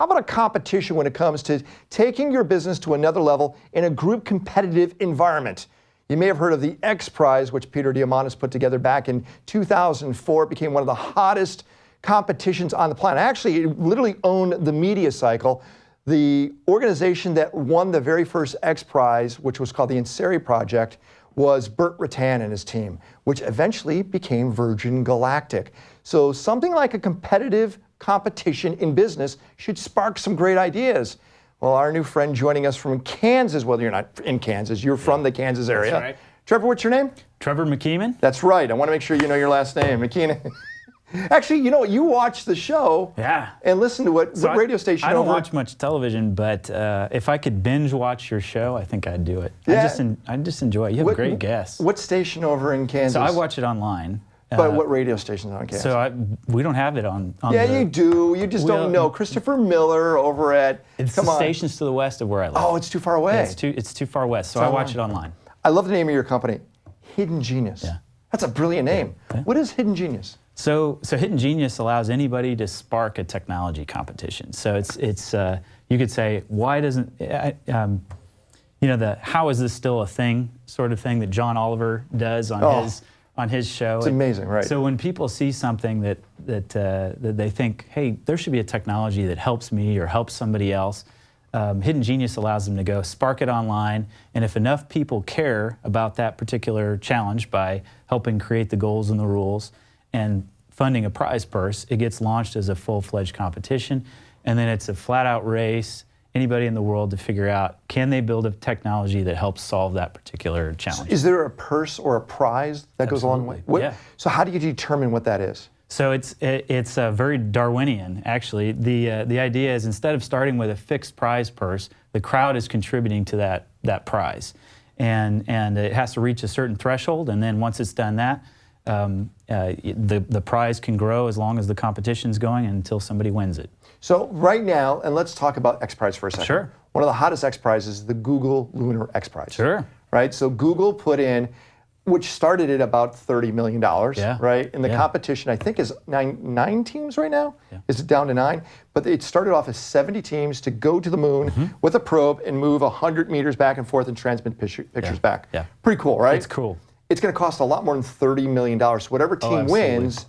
How about a competition when it comes to taking your business to another level in a group competitive environment? You may have heard of the X Prize, which Peter Diamandis put together back in 2004. It became one of the hottest competitions on the planet. Actually, it literally owned the media cycle. The organization that won the very first X Prize, which was called the Inseri Project, was Burt Rutan and his team, which eventually became Virgin Galactic. So something like a competitive competition in business should spark some great ideas. Well, our new friend joining us from Kansas, well, you're not in Kansas, you're from the Kansas area. That's right. Trevor, what's your name? Trevor McKeeman. That's right. I want to make sure you know your last name, McKeeman. Actually, you know what? You watch the show and listen to what radio station I don't watch much television, but if I could binge watch your show, I think I'd do it. Yeah. I just enjoy it. You have great guests. What station over in Kansas? So I watch it online. But what radio station on Kansas? So we don't have it on you do. You just don't know. Christopher Miller over at... It's the stations to the west of where I live. Oh, it's too far away. Yeah, it's too far west, so I watch it online. I love the name of your company, Hidden Genius. Yeah. That's a brilliant name. Yeah. What is Hidden Genius? So Hidden Genius allows anybody to spark a technology competition. So it's you could say, why doesn't how is this still a thing sort of thing that John Oliver does on his show. It's amazing, right? So when people see something that they think, hey, there should be a technology that helps me or helps somebody else, Hidden Genius allows them to go spark it online, and if enough people care about that particular challenge by helping create the goals and the rules and funding a prize purse, it gets launched as a full-fledged competition, and then it's a flat-out race. Anybody in the world to figure out, can they build a technology that helps solve that particular challenge? Is there a purse or a prize that goes along the way? Yeah. So how do you determine what that is? So it's very Darwinian, actually. The idea is instead of starting with a fixed prize purse, the crowd is contributing to that prize. And it has to reach a certain threshold, and then once it's done that, the prize can grow as long as the competition's going until somebody wins it. So right now, and let's talk about X Prize for a second. Sure. One of the hottest X Prizes is the Google Lunar X Prize. Sure. Right? So Google put in, which started at about $30 million, right? And the competition, I think, is nine teams right now? Yeah. Is it down to 9? But it started off as 70 teams to go to the moon with a probe and move 100 meters back and forth and transmit pictures back. Yeah. Pretty cool, right? It's cool. It's going to cost a lot more than $30 million. So whatever team wins,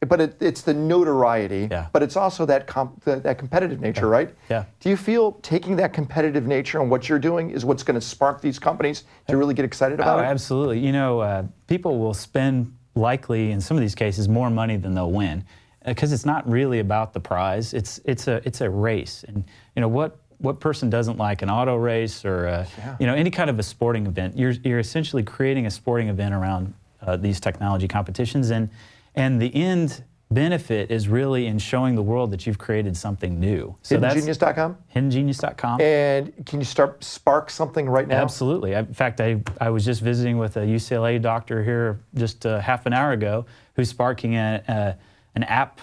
but it's the notoriety, but it's also that competitive nature, right? Yeah. Do you feel taking that competitive nature and what you're doing is what's going to spark these companies to really get excited about it? Absolutely. You know, people will spend likely in some of these cases more money than they'll win because it's not really about the prize. It's a race, and you know what person doesn't like an auto race or any kind of a sporting event? You're essentially creating a sporting event around these technology competitions, and the end benefit is really in showing the world that you've created something new. So HiddenGenius.com? HiddenGenius.com. And can you spark something right now? Absolutely. In fact, I was just visiting with a UCLA doctor here just half an hour ago who's sparking an app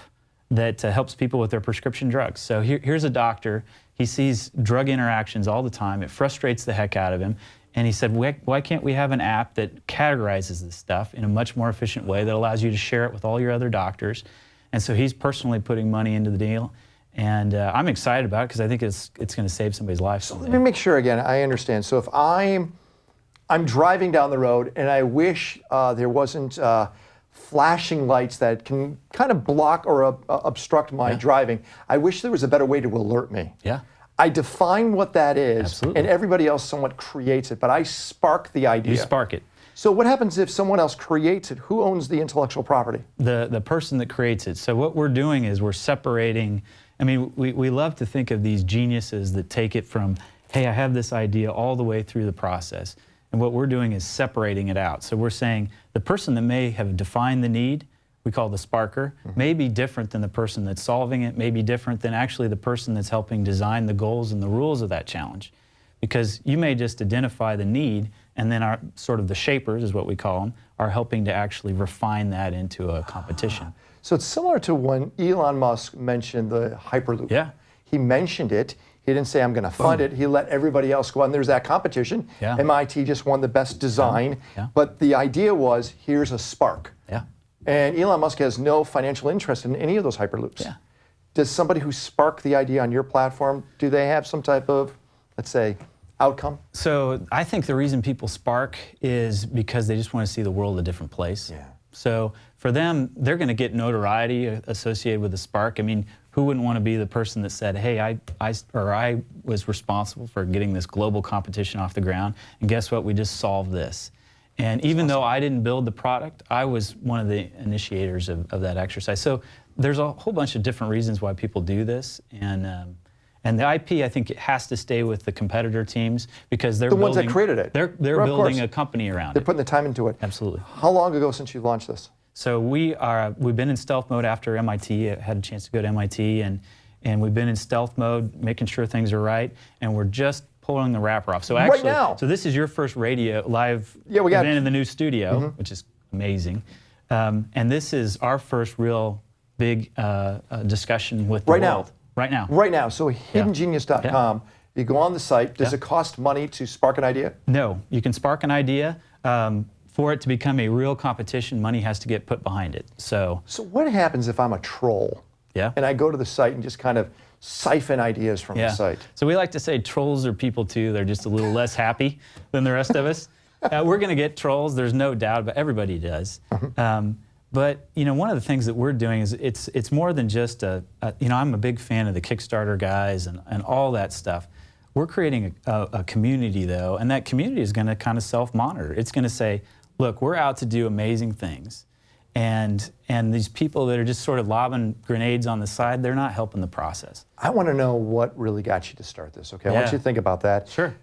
that helps people with their prescription drugs. So here's a doctor. He sees drug interactions all the time. It frustrates the heck out of him. And he said, why can't we have an app that categorizes this stuff in a much more efficient way that allows you to share it with all your other doctors? And so he's personally putting money into the deal. And I'm excited about it because I think it's going to save somebody's life someday. So let me make sure again, I understand. So if I'm driving down the road and I wish there wasn't flashing lights that can kind of block or obstruct my driving, I wish there was a better way to alert me. Yeah. I define what that is, Absolutely. and everybody else somewhat creates it, but I spark the idea. You spark it. So what happens if someone else creates it? Who owns the intellectual property? The person that creates it. So what we're doing is we're separating. I mean, we love to think of these geniuses that take it from, hey, I have this idea all the way through the process. And what we're doing is separating it out. So we're saying the person that may have defined the need, we call the sparker, may be different than the person that's solving it, may be different than actually the person that's helping design the goals and the rules of that challenge. Because you may just identify the need, and then our sort of the shapers, is what we call them, are helping to actually refine that into a competition. So it's similar to when Elon Musk mentioned the Hyperloop. Yeah. He mentioned it. He didn't say, I'm going to fund it. He let everybody else go on. There's that competition. Yeah. MIT just won the best design. Yeah. But the idea was, here's a spark. Yeah. And Elon Musk has no financial interest in any of those Hyperloops. Yeah. Does somebody who sparked the idea on your platform, do they have some type of, let's say, outcome? So I think the reason people spark is because they just want to see the world a different place. Yeah. So for them, they're going to get notoriety associated with the spark. I mean, who wouldn't want to be the person that said, hey, I was responsible for getting this global competition off the ground, and guess what, we just solved this. And even though I didn't build the product, I was one of the initiators of that exercise. So there's a whole bunch of different reasons why people do this. And the IP, I think, it has to stay with the competitor teams because they're the ones that created it. They're building a company around it. They're putting the time into it. Absolutely. How long ago since you launched this? So we've been in stealth mode after MIT. I had a chance to go to MIT, and we've been in stealth mode, making sure things are right, and we're just pulling the wrapper off. So actually, right now. So this is your first live event in the new studio, which is amazing, and this is our first real big discussion with the world. Right now. Right now. So hiddengenius.com, you go on the site. Does it cost money to spark an idea? No. You can spark an idea. For it to become a real competition, money has to get put behind it. So what happens if I'm a troll? Yeah. And I go to the site and just kind of siphon ideas from the site? So we like to say trolls are people too. They're just a little less happy than the rest of us. We're going to get trolls. There's no doubt, but everybody does. But one of the things that we're doing is it's more than just I'm a big fan of the Kickstarter guys and all that stuff. We're creating a community though, and that community is going to kind of self-monitor. It's going to say, look, we're out to do amazing things, and these people that are just sort of lobbing grenades on the side, they're not helping the process. I want to know what really got you to start this. Okay, I want you to think about that. Sure.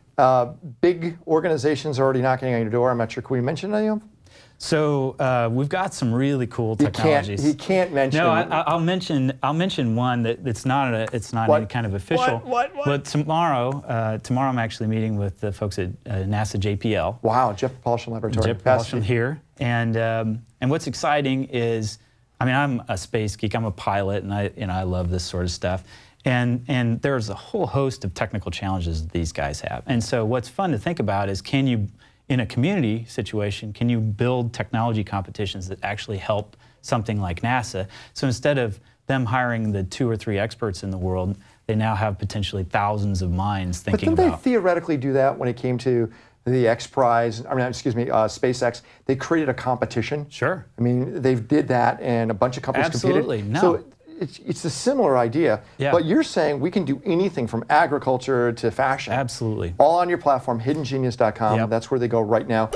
Big organizations are already knocking on your door. I'm not sure. Can we mention any of them? So we've got some really cool technologies. He can't mention. No, I'll mention one it's not any kind of official. What? But tomorrow I'm actually meeting with the folks at NASA JPL. Wow, Jet Propulsion Laboratory. Jet Propulsion here, and what's exciting is, I mean, I'm a space geek. I'm a pilot, and I love this sort of stuff. And there's a whole host of technical challenges that these guys have. And so what's fun to think about is, can you, in a community situation, can you build technology competitions that actually help something like NASA? So instead of them hiring the 2 or 3 experts in the world, they now have potentially thousands of minds thinking about. But didn't they theoretically do that when it came to the X Prize? SpaceX. They created a competition. Sure. I mean, they did that, and a bunch of companies competed. Absolutely. No. So it's a similar idea. Yeah. But you're saying we can do anything from agriculture to fashion. Absolutely. All on your platform, hiddengenius.com. Yep. That's where they go right now.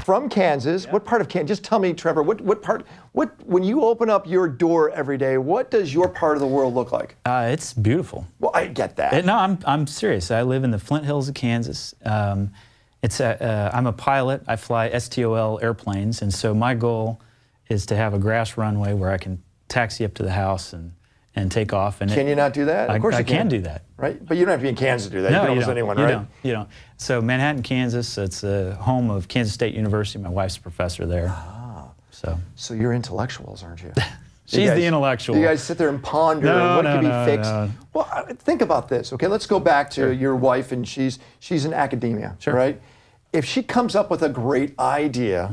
From Kansas, what part of Kansas? Just tell me, Trevor, when you open up your door every day, what does your part of the world look like? It's beautiful. Well, I get that. No, I'm serious. I live in the Flint Hills of Kansas. I'm a pilot. I fly STOL airplanes, and so my goal is to have a grass runway where I can taxi up to the house and take off. And can you not do that? Of course you can. I can do that. Right? But you don't have to be in Kansas to do that. No, you can almost anyone, right? You don't. So Manhattan, Kansas, it's the home of Kansas State University. My wife's a professor there. Ah. So you're intellectuals, aren't you? She's the intellectual. You guys sit there and ponder what could be fixed. No. Well, think about this, okay? Let's go back to your wife, and she's in academia, right? If she comes up with a great idea,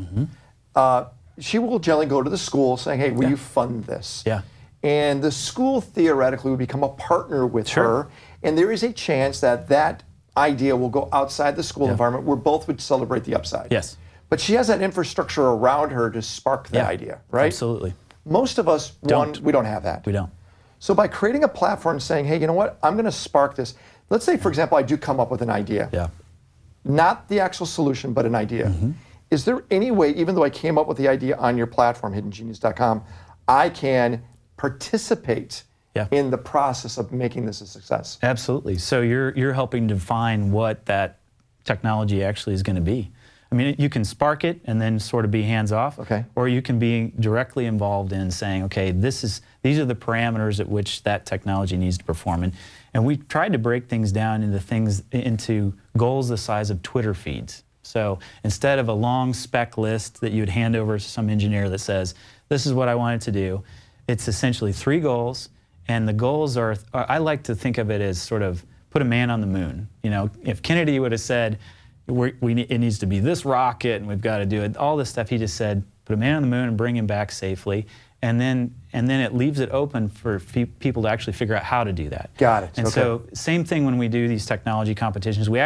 she will generally go to the school saying, hey, will you fund this? Yeah. And the school theoretically would become a partner with her, and there is a chance that idea will go outside the school environment where both would celebrate the upside. Yes. But she has that infrastructure around her to spark the idea, right? Absolutely. Most of us, we don't have that. We don't. So by creating a platform saying, hey, you know what, I'm going to spark this. Let's say, for example, I do come up with an idea. Yeah. Not the actual solution, but an idea. Is there any way, even though I came up with the idea on your platform, hiddengenius.com, I can participate in the process of making this a success? Absolutely. So you're helping define what that technology actually is going to be. I mean, you can spark it and then sort of be hands off, or you can be directly involved in saying, okay, these are the parameters at which that technology needs to perform. And we tried to break things down into goals the size of Twitter feeds. So instead of a long spec list that you would hand over to some engineer that says, this is what I wanted to do, it's essentially 3 goals. And the goals are, I like to think of it as sort of put a man on the moon. You know, if Kennedy would have said, it needs to be this rocket and we've got to do it, all this stuff, he just said, put a man on the moon and bring him back safely. and then it leaves it open for people to actually figure out how to do that. Got it. And so same thing when we do these technology competitions. We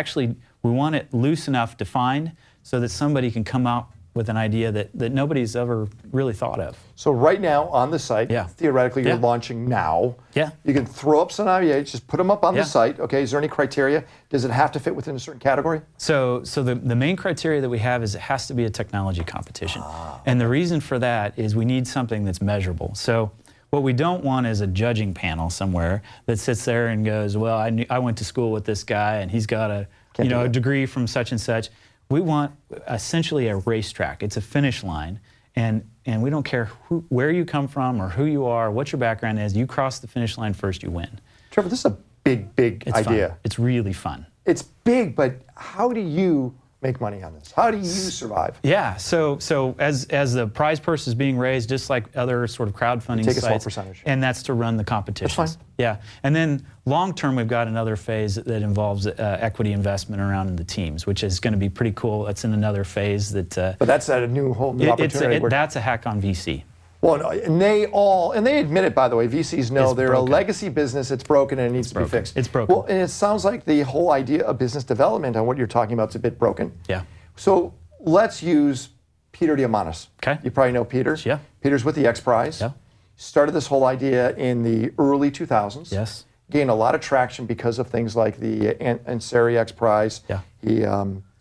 want it loose enough defined so that somebody can come out with an idea that nobody's ever really thought of. So right now on the site, theoretically you're launching now. Yeah. You can throw up some ideas, just put them up on the site. Okay, is there any criteria? Does it have to fit within a certain category? So the main criteria that we have is it has to be a technology competition. And the reason for that is we need something that's measurable. So what we don't want is a judging panel somewhere that sits there and goes, well, I went to school with this guy and he's got a degree from such and such. We want essentially a racetrack. It's a finish line, and we don't care where you come from or who you are, what your background is. You cross the finish line first, you win. Trevor, this is a big idea. Fun. It's really fun. It's big, but how do you make money on this? How do you survive? Yeah, so as the prize purse is being raised, just like other sort of crowdfunding take sites, a small percentage. And that's to run the competitions. That's fine. Yeah, and then long term, we've got another phase that involves equity investment around the teams, which is going to be pretty cool. That's in another phase that. But that's at a whole new opportunity. That's a hack on VC. Well, no, and they admit it, by the way. VCs know they're a legacy business. It's broken and it needs to be fixed. It's broken. Well, and it sounds like the whole idea of business development on what you're talking about is a bit broken. Yeah. So let's use Peter Diamandis. Okay. You probably know Peter. Yeah. Peter's with the X Prize. Yeah. Started this whole idea in the early 2000s. Yes. Gained a lot of traction because of things like the Ansari X Prize. Yeah.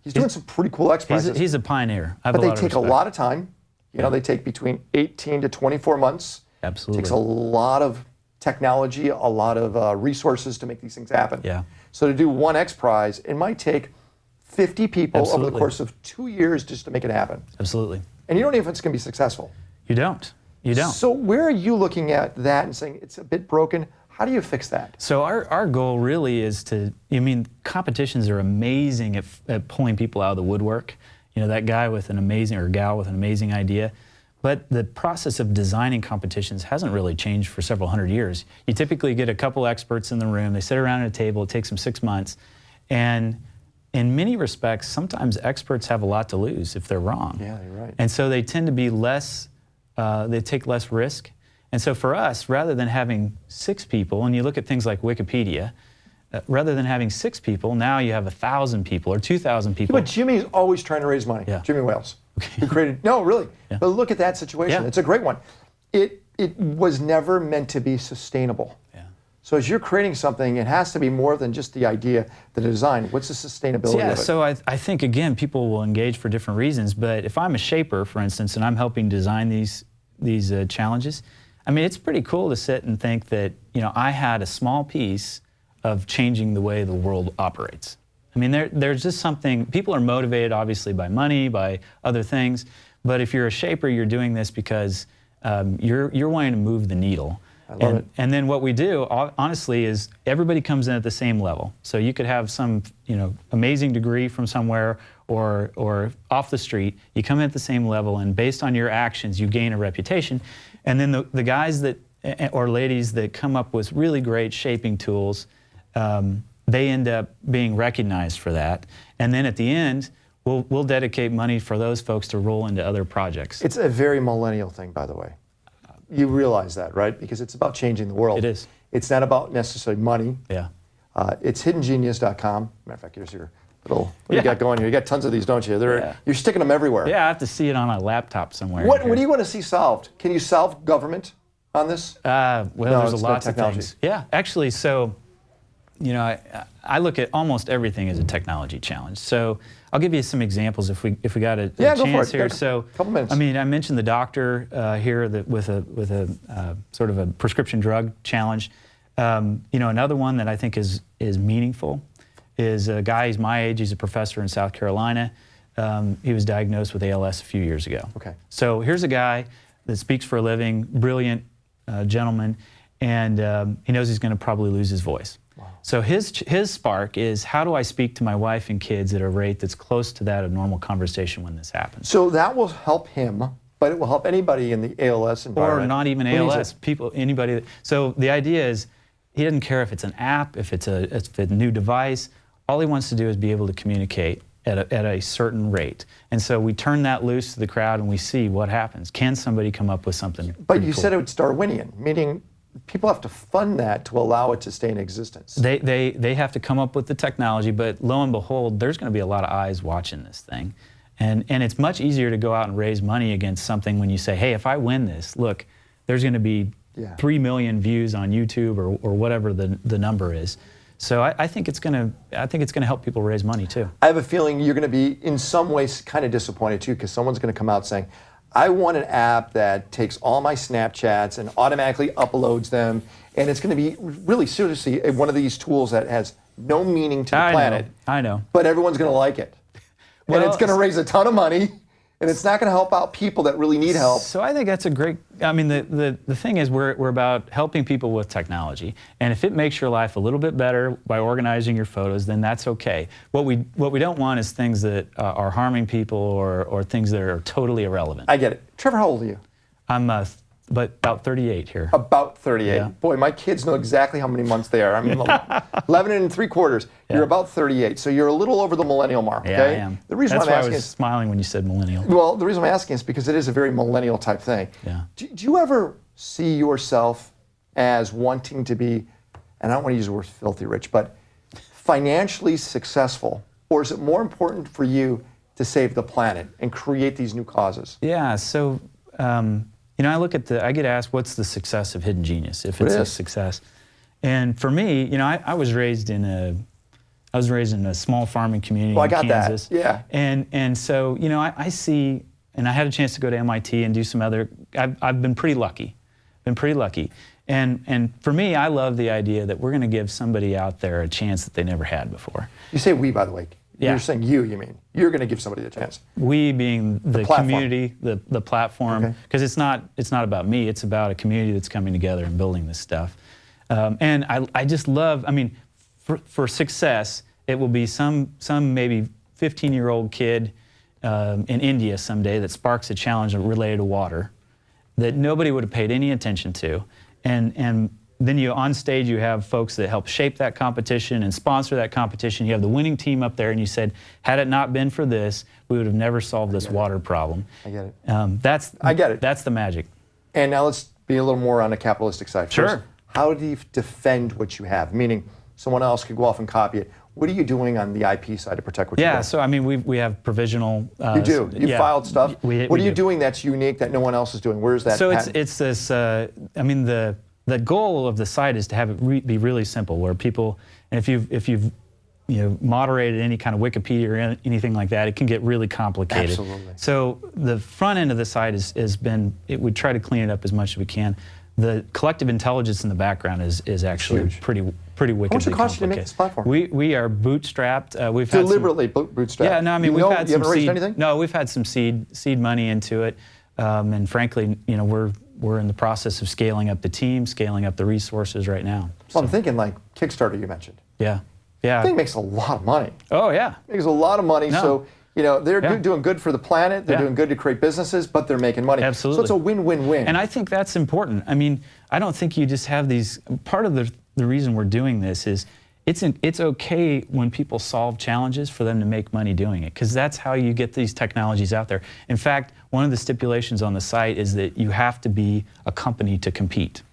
He's doing some pretty cool X Prizes. He's a pioneer. But they take a lot of time. You know, they take between 18 to 24 months. Absolutely. It takes a lot of technology, a lot of resources to make these things happen. Yeah. So to do one X Prize, it might take 50 people over the course of 2 years just to make it happen. Absolutely. And you don't know if it's going to be successful. You don't. You don't. So where are you looking at that and saying it's a bit broken? How do you fix that? So our goal really is competitions are amazing at pulling people out of the woodwork. You know, that guy with an amazing, or gal with an amazing idea. But the process of designing competitions hasn't really changed for several hundred years. You typically get a couple experts in the room, they sit around at a table, it takes them 6 months, and in many respects, sometimes experts have a lot to lose if they're wrong. Yeah, you're right. And so they tend to be less, they take less risk. And so for us, rather than having 6 people, and you look at things like Wikipedia, rather than having 6 people, now you have 1,000 people or 2,000 people. But Jimmy's always trying to raise money. Yeah. Jimmy Wales, who created, no, really. Yeah. But look at that situation. Yeah. It's a great one. It was never meant to be sustainable. Yeah. So as you're creating something, it has to be more than just the idea, the design. What's the sustainability of it? So I think, again, people will engage for different reasons. But if I'm a shaper, for instance, and I'm helping design these challenges, I mean, it's pretty cool to sit and think that, you know, I had a small piece of changing the way the world operates. I mean, there's just something, people are motivated obviously by money, by other things, but if you're a shaper, you're doing this because you're wanting to move the needle. I love it. And then what we do, honestly, is everybody comes in at the same level. So you could have some, you know, amazing degree from somewhere or off the street. You come in at the same level, and based on your actions, you gain a reputation. And then the guys that, or ladies that come up with really great shaping tools, they end up being recognized for that. And then at the end, we'll dedicate money for those folks to roll into other projects. It's a very millennial thing, by the way. You realize that, right? Because it's about changing the world. It is. It's not about necessarily money. Yeah. It's hiddengenius.com. Matter of fact, here's your little, what do you got going here? You got tons of these, don't you? You're sticking them everywhere. Yeah, I have to see it on a laptop somewhere. What do you want to see solved? Can you solve government on this? Well, No, there's it's a lot of technology. things. Yeah, actually, so, you know, I look at almost everything as a technology challenge. So I'll give you some examples if we got a go for chance it. here. Got a couple minutes. I mean, I mentioned the doctor here with a sort of a prescription drug challenge. You know, another one that I think is meaningful is a guy, he's my age, he's a professor in South Carolina. He was diagnosed with ALS a few years ago. Okay. So here's a guy that speaks for a living, brilliant gentleman, and he knows he's going to probably lose his voice. Wow. So his spark is, how do I speak to my wife and kids at a rate that's close to that of normal conversation when this happens? So that will help him, but it will help anybody in the ALS environment. Or not even ALS, people, anybody. So the idea is, he doesn't care if it's an app, if it's a new device. All he wants to do is be able to communicate at a certain rate. And so we turn that loose to the crowd and we see what happens. Can somebody come up with something But you cool? said it was Darwinian, meaning people have to fund that to allow it to stay in existence. They have to come up with the technology, but lo and behold, there's going to be a lot of eyes watching this thing. And it's much easier to go out and raise money against something when you say, hey, if I win this, look, there's going to be 3 million views on YouTube or whatever the number is. So I think it's going to help people raise money too. I have a feeling you're going to be in some ways kind of disappointed too, because someone's going to come out saying, I want an app that takes all my Snapchats and automatically uploads them, and it's going to be really seriously one of these tools that has no meaning to the planet. I know. But everyone's going to like it. And it's going to raise a ton of money, and it's not going to help out people that really need help. So I think that's a great, I mean, the thing is we're about helping people with technology. And if it makes your life a little bit better by organizing your photos, then that's okay. What we don't want is things that are harming people or things that are totally irrelevant. I get it. Trevor, how old are you? I'm but about 38 here. About 38. Yeah. Boy, my kids know exactly how many months they are. I mean, 11 3/4. You're about 38, so you're a little over the millennial mark. Okay? Yeah, I am. The reason That's why why I'm asking I was smiling when you said millennial. Well, the reason I'm asking is because it is a very millennial type thing. Yeah. Do you ever see yourself as wanting to be, and I don't want to use the word filthy rich, but financially successful? Or is it more important for you to save the planet and create these new causes? Yeah, so, you know, I get asked, what's the success of Hidden Genius, if it's a success? And for me, you know, I was raised in a small farming community in Kansas. That, yeah. And so, you know, I see, and I had a chance to go to MIT and do some other, I've been pretty lucky, And for me, I love the idea that we're going to give somebody out there a chance that they never had before. You say we, by the way. Yeah. You're saying you mean. You're going to give somebody a chance. We being the community, the platform, because it's not about me, it's about a community that's coming together and building this stuff. And I just love, I mean, for success, it will be some maybe 15-year-old kid in India someday that sparks a challenge related to water that nobody would have paid any attention to. And then on stage you have folks that help shape that competition and sponsor that competition. You have the winning team up there and you said, had it not been for this, we would have never solved this water problem. I get it. I get it. That's the magic. And now let's be a little more on the capitalistic side. Sure. First, how do you defend what you have? Meaning someone else could go off and copy it. What are you doing on the IP side to protect what you have? Yeah, so I mean, we have provisional. You do. You filed stuff. What are you do. doing that's unique that no one else is doing? Where's that? So patent? it's this. I mean, the goal of the site is to have it be really simple, where people, and if you've moderated any kind of Wikipedia or anything like that, it can get really complicated. Absolutely. So the front end of the site has been. We try to clean it up as much as we can. The collective intelligence in the background is actually pretty wickedly complicated. How much it cost you to make this platform? We are bootstrapped. We've deliberately bootstrapped. Yeah, no, I mean, we've had some raised seed. Anything? No, we've had some seed money into it, and frankly, we're in the process of scaling up the team, scaling up the resources right now. Well, I'm thinking like Kickstarter you mentioned. Yeah. I think it makes a lot of money. Oh yeah. It makes a lot of money. No. So they're doing good for the planet. They're doing good to create businesses, but they're making money. Absolutely. So it's a win-win-win. And I think that's important. I mean, I don't think you just have these. Part of the reason we're doing this is it's okay when people solve challenges for them to make money doing it, because that's how you get these technologies out there. In fact, one of the stipulations on the site is that you have to be a company to compete.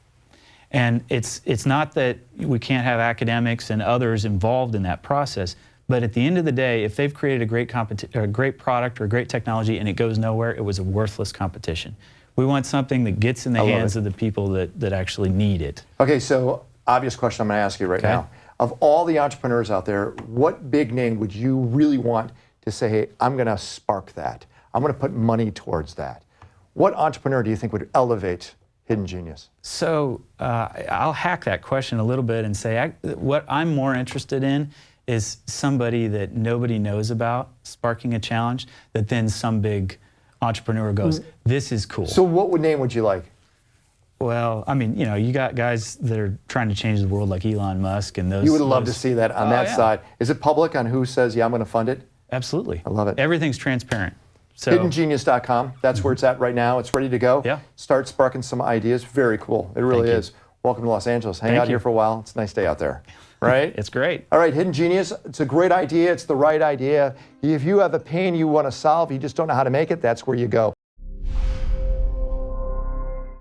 And it's not that we can't have academics and others involved in that process, but at the end of the day, if they've created a great product or a great technology and it goes nowhere, it was a worthless competition. We want something that gets in the hands of the people that actually need it. Okay, so obvious question I'm going to ask you right now. Of all the entrepreneurs out there, what big name would you really want to say, hey, I'm going to spark that. I'm going to put money towards that. What entrepreneur do you think would elevate Hidden Genius? So I'll hack that question a little bit and say what I'm more interested in is somebody that nobody knows about sparking a challenge that then some big entrepreneur goes, this is cool. So what name would you like? Well, I mean, you got guys that are trying to change the world like Elon Musk and those. You would love to see that on that side. Is it public on who says, yeah, I'm going to fund it? Absolutely. I love it. Everything's transparent. So, HiddenGenius.com. That's where it's at right now. It's ready to go. Yeah. Start sparking some ideas. Very cool. It really is. Welcome to Los Angeles. Hang out here for a while. It's a nice day out there. right? It's great. All right, Hidden Genius, it's a great idea. It's the right idea. If you have a pain you want to solve, you just don't know how to make it, that's where you go.